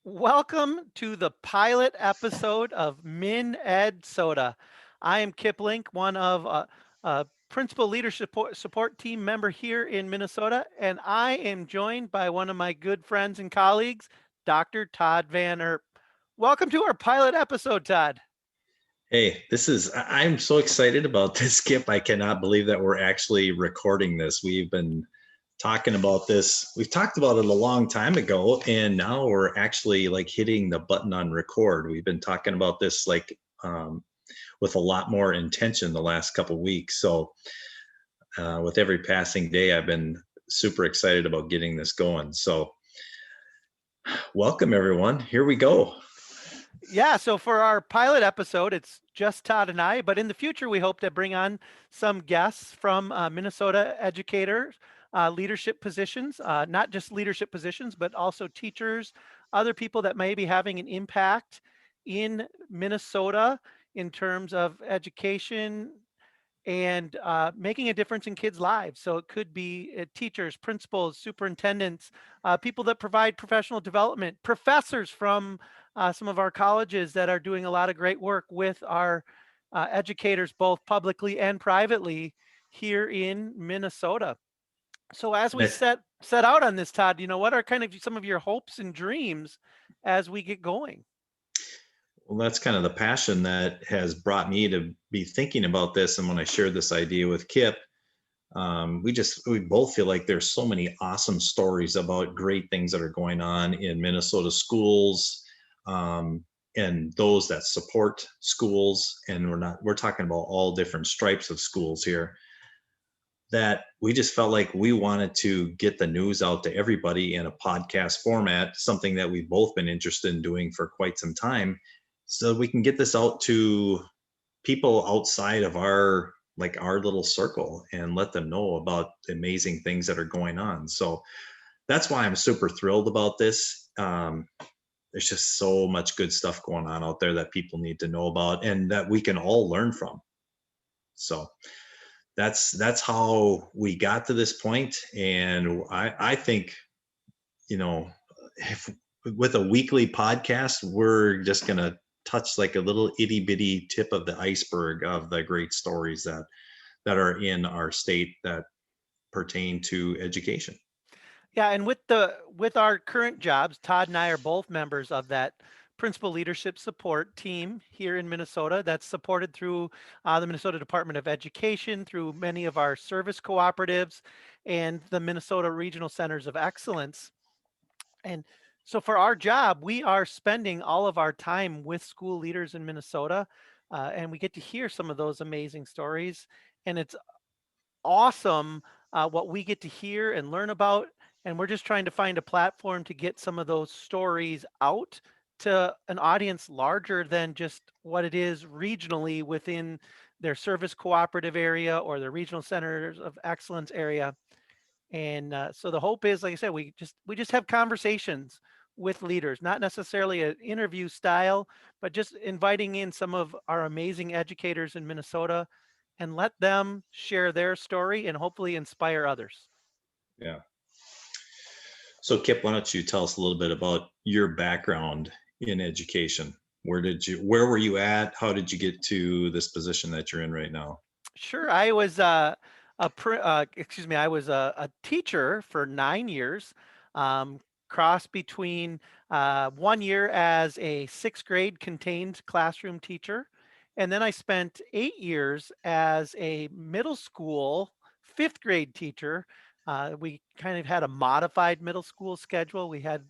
Welcome to the pilot episode of MinnEDsota. I am Kip Link, one of principal leadership support team member here in Minnesota, and I am joined by one of my good friends and colleagues, Dr. Todd Van Erp. Welcome to our pilot episode, Todd. Hey, I'm so excited about this, Skip. I cannot believe that we're actually recording this. We've been talking about this. We've talked about it a long time ago, and now we're actually like hitting the button on record. We've been talking about this with a lot more intention the last couple weeks. So, with every passing day, I've been super excited about getting this going. So, welcome everyone. Here we go. Yeah, so for our pilot episode, it's just Todd and I, but in the future, we hope to bring on some guests from Minnesota educators, leadership positions, not just leadership positions, but also teachers, other people that may be having an impact in Minnesota in terms of education and making a difference in kids' lives. So it could be teachers, principals, superintendents, people that provide professional development, professors from some of our colleges that are doing a lot of great work with our educators, both publicly and privately here in Minnesota. So as we That's set out on this, Todd, what are kind of some of your hopes and dreams as we get going? Well, that's kind of the passion that has brought me to be thinking about this. And when I shared this idea with Kip, we both feel like there's so many awesome stories about great things that are going on in Minnesota schools, and those that support schools. And we're talking about all different stripes of schools here, that we just felt like we wanted to get the news out to everybody in a podcast format, something that we've both been interested in doing for quite some time, so we can get this out to people outside of our little circle and let them know about the amazing things that are going on. So that's why I'm super thrilled about this. There's just so much good stuff going on out there that people need to know about and that we can all learn from. So that's how we got to this point. And I think, you know, if with a weekly podcast, we're just gonna touch like a little itty bitty tip of the iceberg of the great stories that are in our state that pertain to education. Yeah, and with our current jobs, Todd and I are both members of that principal leadership support team here in Minnesota that's supported through the Minnesota Department of Education, through many of our service cooperatives and the Minnesota Regional Centers of Excellence. And so for our job, we are spending all of our time with school leaders in Minnesota, and we get to hear some of those amazing stories. And it's awesome what we get to hear and learn about. And we're just trying to find a platform to get some of those stories out to an audience larger than just what it is regionally within their service cooperative area or their regional centers of excellence area. And so the hope is, like I said, we just have conversations with leaders, not necessarily an interview style, but just inviting in some of our amazing educators in Minnesota and let them share their story and hopefully inspire others. Yeah. So Kip, why don't you tell us a little bit about your background in education? Where were you at? How did you get to this position that you're in right now? Sure, I was excuse me, I was a teacher for 9 years, um, cross between 1 year as a sixth grade contained classroom teacher, and then I spent 8 years as a middle school fifth grade teacher. We kind of had a modified middle school schedule. We had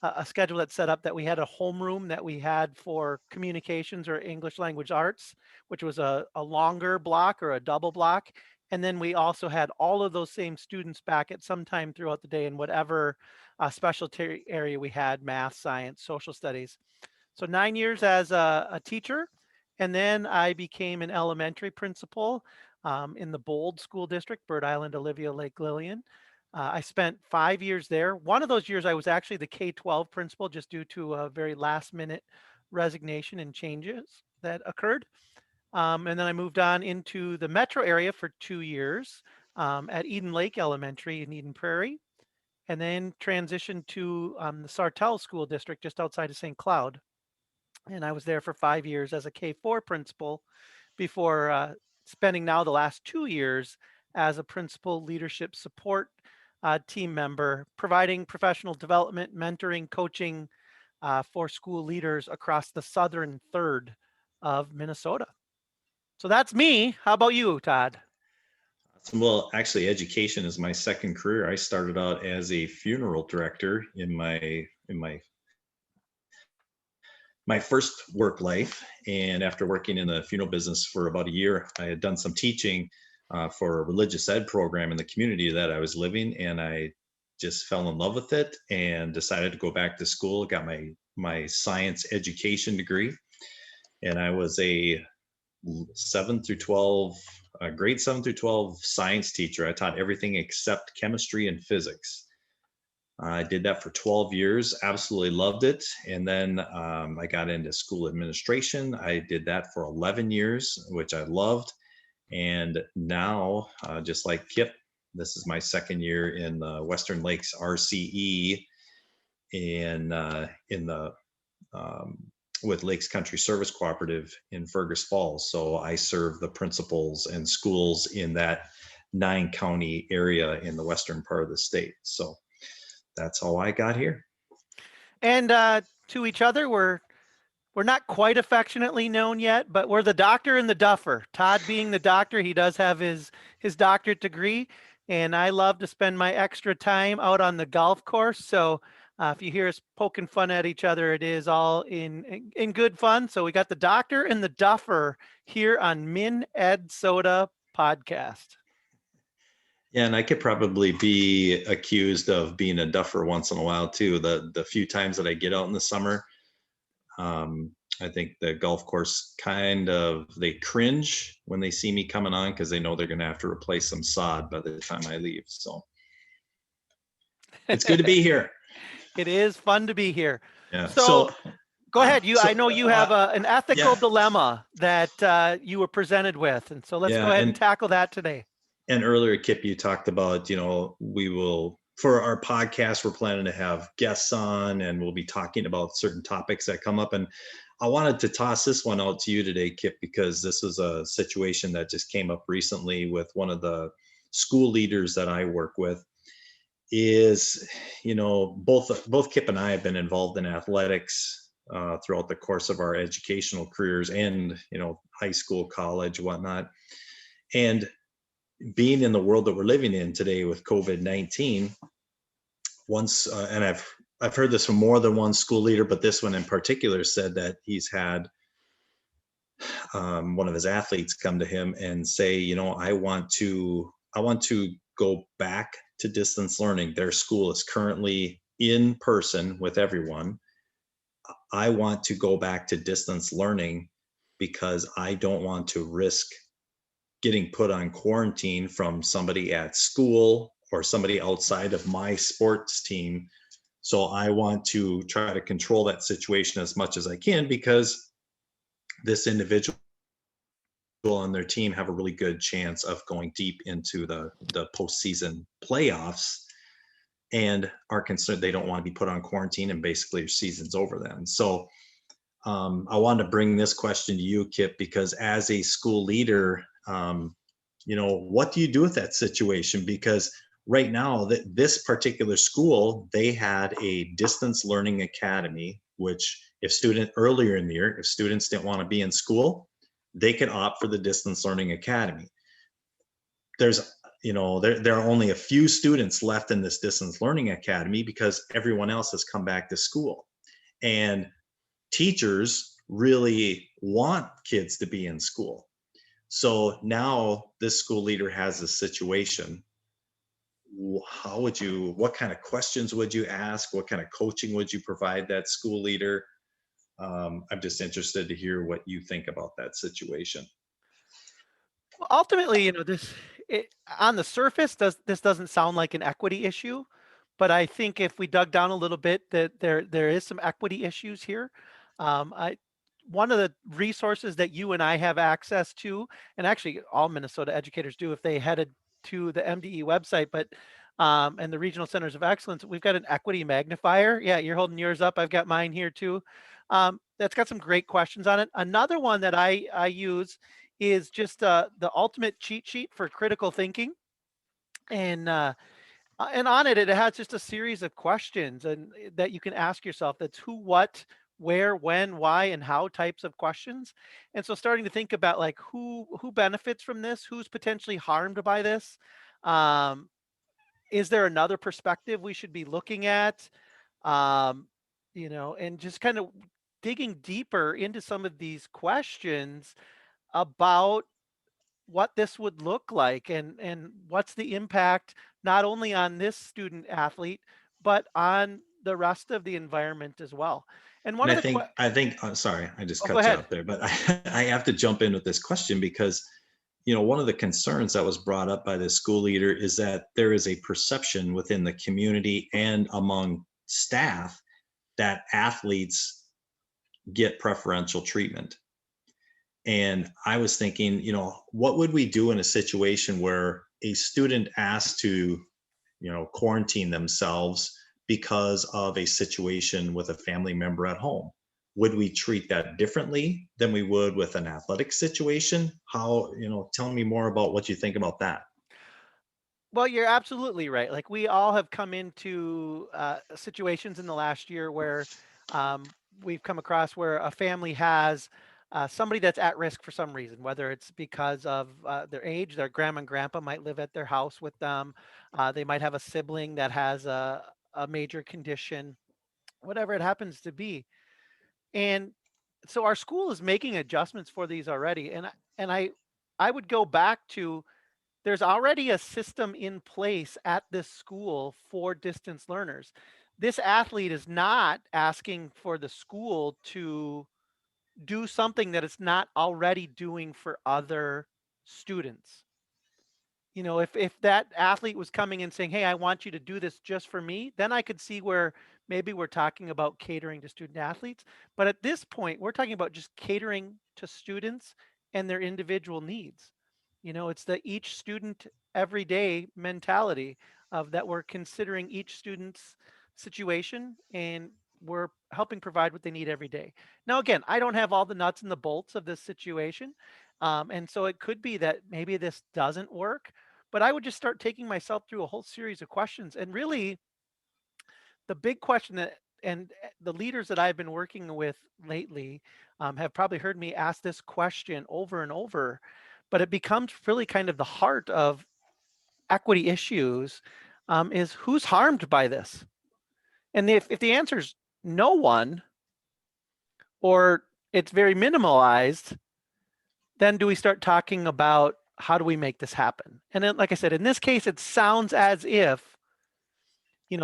a schedule that's set up that we had a homeroom that we had for communications or English language arts, which was a longer block or a double block. And then we also had all of those same students back at some time throughout the day in whatever specialty area we had, math, science, social studies. So 9 years as a teacher. And then I became an elementary principal in the Bold School District, Bird Island, Olivia, Lake Lillian. I spent 5 years there. One of those years, I was actually the K-12 principal just due to a very last minute resignation and changes that occurred. And then I moved on into the metro area for 2 years at Eden Lake Elementary in Eden Prairie. and then transitioned to the Sartell School District just outside of St. Cloud. And I was there for 5 years as a K-4 principal before spending now the last 2 years as a principal leadership support team member, providing professional development, mentoring, coaching for school leaders across the southern third of Minnesota. So that's me. How about you, Todd? Well, actually, education is my second career. I started out as a funeral director in my first work life, and after working in the funeral business for about a year, I had done some teaching for a religious ed program in the community that I was living, and I just fell in love with it and decided to go back to school. Got my science education degree, and I was a 7 through 12 grade 7 through 12 science teacher. I taught everything except chemistry and physics. I did that for 12 years, absolutely loved it. And then I got into school administration. I did that for 11 years, which I loved. And now, just like Kip, this is my second year in the Western Lakes RCE in the um, with Lakes Country Service Cooperative in Fergus Falls. So I serve the principals and schools in that 9 county area in the western part of the state. So that's how I got here. And to each other, we're not quite affectionately known yet, but we're the doctor and the duffer. Todd being the doctor, he does have his doctorate degree, and I love to spend my extra time out on the golf course. So if you hear us poking fun at each other, it is all in good fun. So we got the doctor and the duffer here on MinnEDsota podcast. Yeah, and I could probably be accused of being a duffer once in a while too. The few times that I get out in the summer, um, I think the golf course kind of they cringe when they see me coming on because they know they're going to have to replace some sod by the time I leave. So it's good to be here. It is fun to be here. Yeah. So go ahead. I know you have Uh, an ethical yeah, dilemma that you were presented with, and so let's go yeah, ahead and tackle that today. and earlier, Kip, you talked about, we will, for our podcast, we're planning to have guests on and we'll be talking about certain topics that come up. And I wanted to toss this one out to you today, Kip, because this is a situation that just came up recently with one of the school leaders that I work with. Is, both Kip and I have been involved in athletics throughout the course of our educational careers and, high school, college, whatnot. And being in the world that we're living in today with COVID-19, and I've heard this from more than one school leader, but this one in particular said that he's had one of his athletes come to him and say, I want to go back to distance learning. Their school is currently in person with everyone. I want to go back to distance learning because I don't want to risk getting put on quarantine from somebody at school or somebody outside of my sports team. So I want to try to control that situation as much as I can because this individual and their team have a really good chance of going deep into the postseason playoffs and are concerned they don't want to be put on quarantine and basically your season's over then. So I wanted to bring this question to you, Kip, because as a school leader, what do you do with that situation? Because right now, this particular school, they had a distance learning academy, which earlier in the year, if students didn't want to be in school, they could opt for the distance learning academy. There's, there are only a few students left in this distance learning academy because everyone else has come back to school. And teachers really want kids to be in school. So now this school leader has a situation. What kind of questions would you ask? What kind of coaching would you provide that school leader? I'm just interested to hear what you think about that situation. Well, ultimately, on the surface, this doesn't sound like an equity issue, but I think if we dug down a little bit, that there is some equity issues here. I One of the resources that you and I have access to, and actually all Minnesota educators do if they headed to the MDE website, but and the regional centers of excellence, we've got an equity magnifier. Yeah, you're holding yours up. I've got mine here too. That's got some great questions on it. Another one that I use is just the ultimate cheat sheet for critical thinking. And on it, it has just a series of questions that you can ask yourself. That's who, what, where, when, why, and how types of questions. And so starting to think about like who benefits from this, who's potentially harmed by this. Um, is there another perspective we should be looking at? Um, and just kind of digging deeper into some of these questions about what this would look like and what's the impact not only on this student athlete but on the rest of the environment as well. And one And of the sorry, I just oh, go cut you ahead. off there, but I have to jump in with this question because, one of the concerns that was brought up by the school leader is that there is a perception within the community and among staff that athletes get preferential treatment. And I was thinking, what would we do in a situation where a student asked to, quarantine themselves because of a situation with a family member at home? Would we treat that differently than we would with an athletic situation? How, tell me more about what you think about that. Well, you're absolutely right. Like we all have come into situations in the last year where we've come across where a family has somebody that's at risk for some reason, whether it's because of their age, their grandma and grandpa might live at their house with them. They might have a sibling that has a major condition, whatever it happens to be. And so our school is making adjustments for these already. And I would go back to there's already a system in place at this school for distance learners. This athlete is not asking for the school to do something that it's not already doing for other students. If that athlete was coming and saying, "Hey, I want you to do this just for me," then I could see where maybe we're talking about catering to student athletes. But at this point, we're talking about just catering to students and their individual needs. It's the each student every day mentality of that we're considering each student's situation and we're helping provide what they need every day. Now, again, I don't have all the nuts and the bolts of this situation. And so it could be that maybe this doesn't work, but I would just start taking myself through a whole series of questions. And really, the big question the leaders that I've been working with lately have probably heard me ask this question over and over, but it becomes really kind of the heart of equity issues is who's harmed by this? And if the answer is no one, or it's very minimalized, then do we start talking about how do we make this happen? And then, like I said, in this case, it sounds as if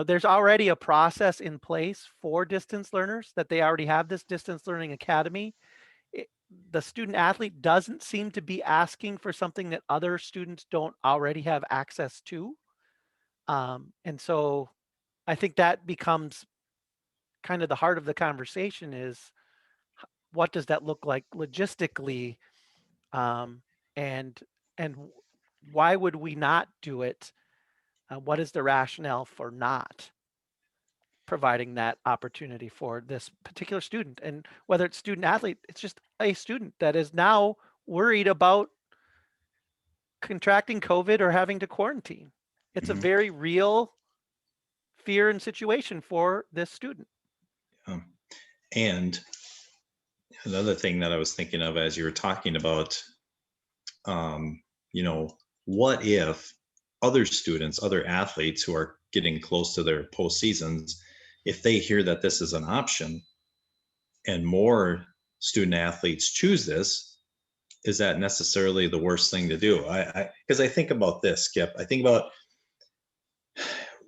there's already a process in place for distance learners, that they already have this distance learning academy. The student athlete doesn't seem to be asking for something that other students don't already have access to. And so I think that becomes kind of the heart of the conversation is what does that look like logistically, um, and and why would we not do it? What is the rationale for not providing that opportunity for this particular student? And whether it's student athlete, it's just a student that is now worried about contracting COVID or having to quarantine. It's a Mhm. very real fear and situation for this student. Um, and another thing that I was thinking of as you were talking about, um, you know, what if other students, other athletes who are getting close to their postseasons, if they hear that this is an option and more student athletes choose this, is that necessarily the worst thing to do? Because I think about this, Skip. I think about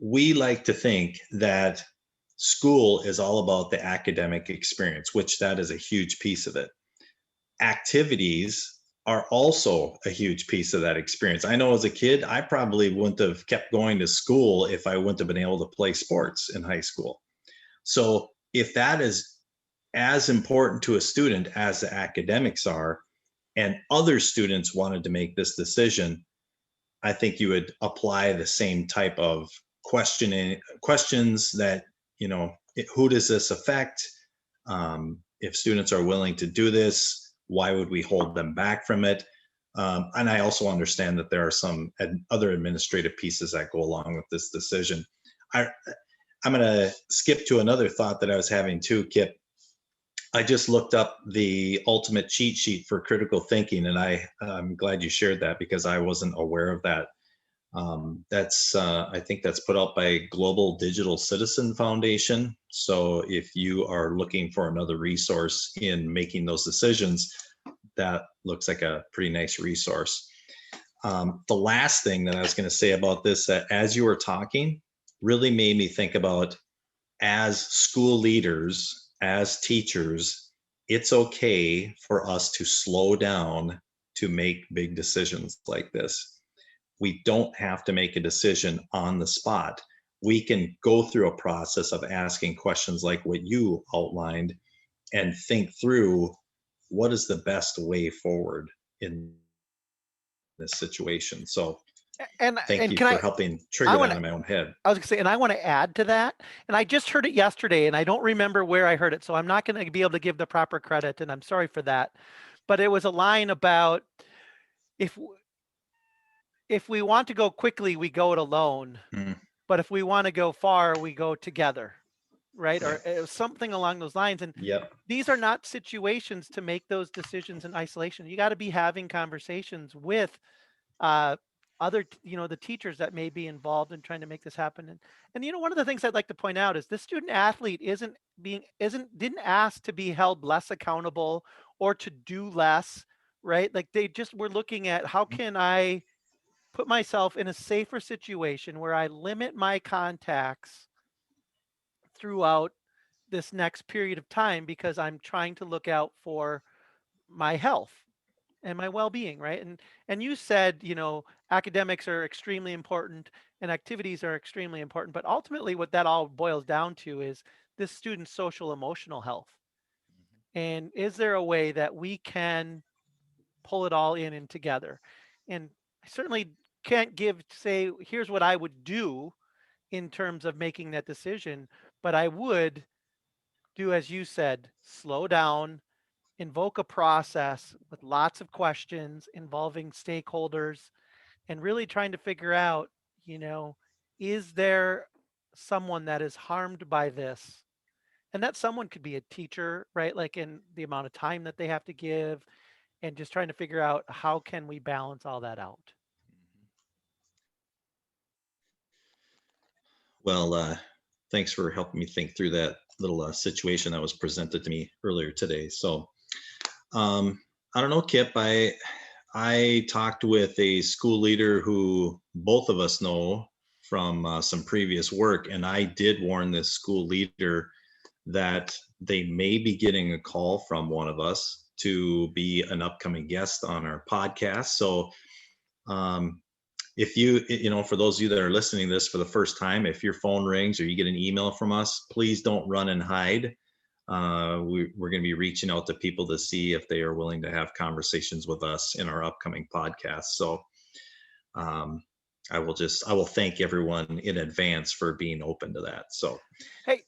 we like to think that school is all about the academic experience, which that is a huge piece of it. Activities are also a huge piece of that experience. I know as a kid, I probably wouldn't have kept going to school if I wouldn't have been able to play sports in high school. So if that is as important to a student as the academics are, and other students wanted to make this decision, I think you would apply the same type of questions that, who does this affect? If students are willing to do this, why would we hold them back from it? And I also understand that there are some other administrative pieces that go along with this decision. I, I'm going to skip to another thought that I was having too, Kip. I just looked up the ultimate cheat sheet for critical thinking, and I'm glad you shared that because I wasn't aware of that. I think that's put out by Global Digital Citizen Foundation. So if you are looking for another resource in making those decisions, that looks like a pretty nice resource. The last thing that I was going to say about this, that as you were talking, really made me think about, as school leaders, as teachers, it's okay for us to slow down to make big decisions like this. We don't have to make a decision on the spot. We can go through a process of asking questions like what you outlined and think through what is the best way forward in this situation. So thank And you can for I helping I trigger want that to in my own head. I was gonna say, and I want to add to that. And I just heard it yesterday, and I don't remember where I heard it, so I'm not going to be able to give the proper credit, and I'm sorry for that. But it was a line about if if we want to go quickly, we go it alone. Mm, But if we want to go far, we go together, right? Or yep. it was something along those lines. And Yep. these are not situations to make those decisions in isolation. You got to be having conversations with uh, the teachers that may be involved in trying to make this happen. And one of the things I'd like to point out is this student athlete didn't ask to be held less accountable or to do less, right? Like they just were looking at how can I put myself in a safer situation where I limit my contacts throughout this next period of time because I'm trying to look out for my health and my well-being, right? And you said, academics are extremely important and activities are extremely important, but ultimately what that all boils down to is this student's social emotional health. And is there a way that we can pull it all in and together? And I certainly can't say here's what I would do in terms of making that decision, but I would do as you said, slow down, invoke a process with lots of questions involving stakeholders and really trying to figure out, you know, is there someone that is harmed by this? And that someone could be a teacher, right? Like in the amount of time that they have to give and just trying to figure out how can we balance all that out. Well, thanks for helping me think through that little situation that was presented to me earlier today. So, I don't know, Kip. I talked with a school leader who both of us know from some previous work, and I did warn this school leader that they may be getting a call from one of us to be an upcoming guest on our podcast. So, um, if for those of you that are listening to this for the first time, if your phone rings or you get an email from us, please don't run and hide. We're going to be reaching out to people to see if they are willing to have conversations with us in our upcoming podcast. So um, I will thank everyone in advance for being open to that. So Hey,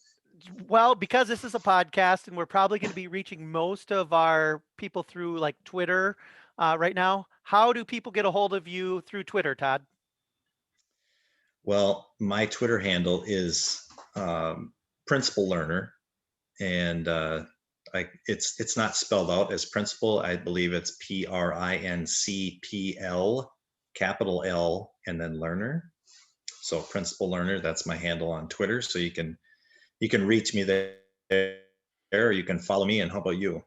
well, because this is a podcast and we're probably going to be reaching most of our people through like Twitter right now, how do people get a hold of you through Twitter, Todd? well, my Twitter handle is Principal Learner, and it's not spelled out as principal. I believe it's PRINCPL, capital L, and then learner. So Principal Learner, that's my handle on Twitter. So you can reach me there, or you can follow me. And how about you?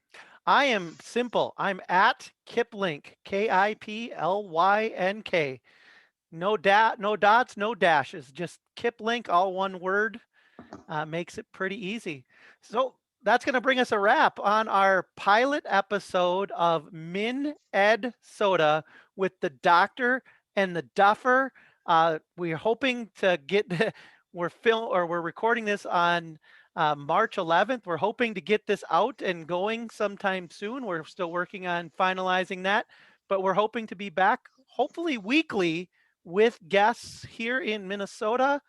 I am simple. I'm at Kiplink, KIPLYNK. No dots, no dashes, just Kiplink, all one word. Makes it pretty easy. So that's going to bring us a wrap on our pilot episode of MinnEDsota with the doctor and the duffer. We're hoping to get we're recording this on March 11th. We're hoping to get this out and going sometime soon. We're still working on finalizing that, but we're hoping to be back hopefully weekly with guests here in Minnesota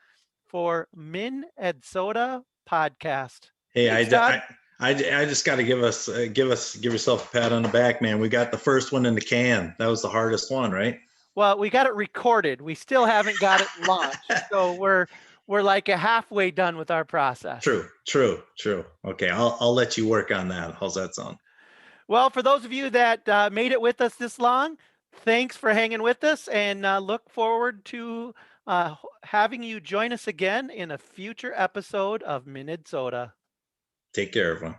for MinnEDsota podcast. Hey, Thanks, Todd. I just got to give yourself a pat on the back, man. We got the first one in the can. That was the hardest one, right? Well, we got it recorded. We still haven't got it launched. So we're like a halfway done with our process. True. Okay, I'll let you work on that. How's that sound? Well, for those of you that made it with us this long, thanks for hanging with us, and look forward to having you join us again in a future episode of MinnEDsota. Take care, everyone.